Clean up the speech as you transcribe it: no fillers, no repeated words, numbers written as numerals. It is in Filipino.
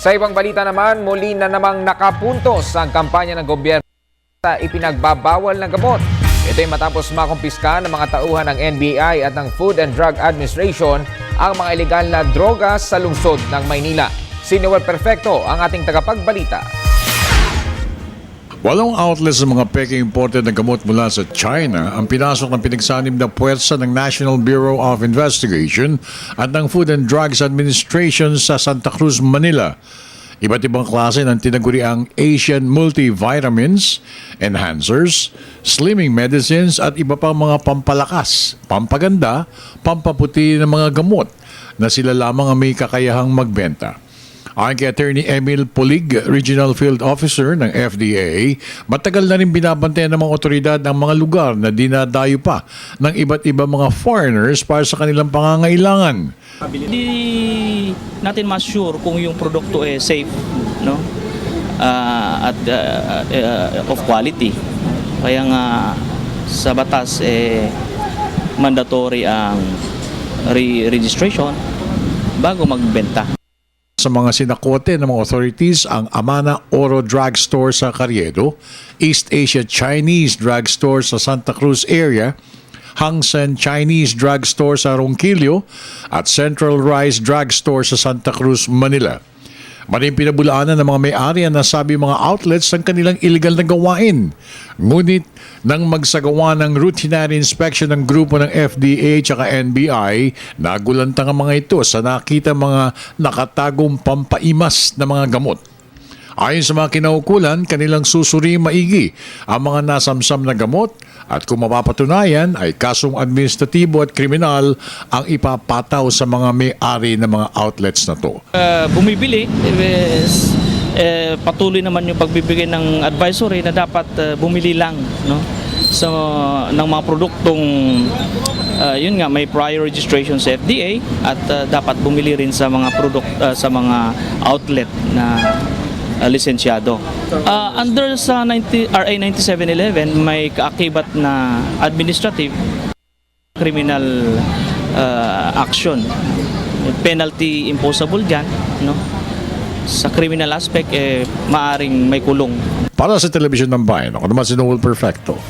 Sa ibang balita naman, muli na namang nakapuntos ang kampanya ng gobyerno sa ipinagbabawal na gamot. Ito ay matapos makumpiska ng mga tauhan ng NBI at ng Food and Drug Administration ang mga ilegal na droga sa lungsod ng Maynila. Si Noel Perfecto ang ating tagapagbalita. 8 outlets ng mga peke imported na gamot mula sa China ang pinasok ng pinagsanib na puwersa ng National Bureau of Investigation at ng Food and Drugs Administration sa Santa Cruz, Manila. Iba't ibang klase ng tinaguriang Asian multivitamins, enhancers, slimming medicines at iba pang mga pampalakas, pampaganda, pampaputi ng mga gamot na sila lamang ang may kakayahang magbenta. Ayon kay Attorney Emil Pulig, Regional Field Officer ng FDA, matagal na rin binabantayan ng mga otoridad ang mga lugar na dinadayo pa ng iba't iba mga foreigners para sa kanilang pangangailangan. Hindi natin ma-sure kung yung produkto ay safe, no? At of quality. Kaya nga sa batas mandatory ang registration bago magbenta. Sa mga sinakote ng mga authorities ang Amana Oro Drug Store sa Carriedo, East Asia Chinese Drug Store sa Santa Cruz area, Hang Seng Chinese Drug Store sa Ronquillo at Central Rice Drug Store sa Santa Cruz, Manila. Maraming pinabulaanan ng mga may-ari ang nasabi mga outlets ng kanilang illegal na gawain. Ngunit nang magsagawa ng routinary inspection ng grupo ng FDA at NBI, nagulantang ang mga ito sa nakita mga nakatagong pampaimas na mga gamot. Ayon sa mga kinaukulan, kanilang susuri maigi ang mga nasamsam na gamot at kung mapapatunayan ay kasong administratibo at kriminal ang ipapataw sa mga may-ari ng mga outlets na to. Bumibili, patuloy naman yung pagbibigay ng advisory na dapat bumili lang, no? So, ng mga produktong yun nga may prior registration sa FDA at dapat bumili rin sa mga sa mga outlet na lisensyado. Under sa RA 9711 may kaakibat na administrative criminal action. Penalty imposable dyan, no? Sa criminal aspect maaring may kulong. Para sa Telebisyon ng Bayan, ako naman si Noel Perfecto.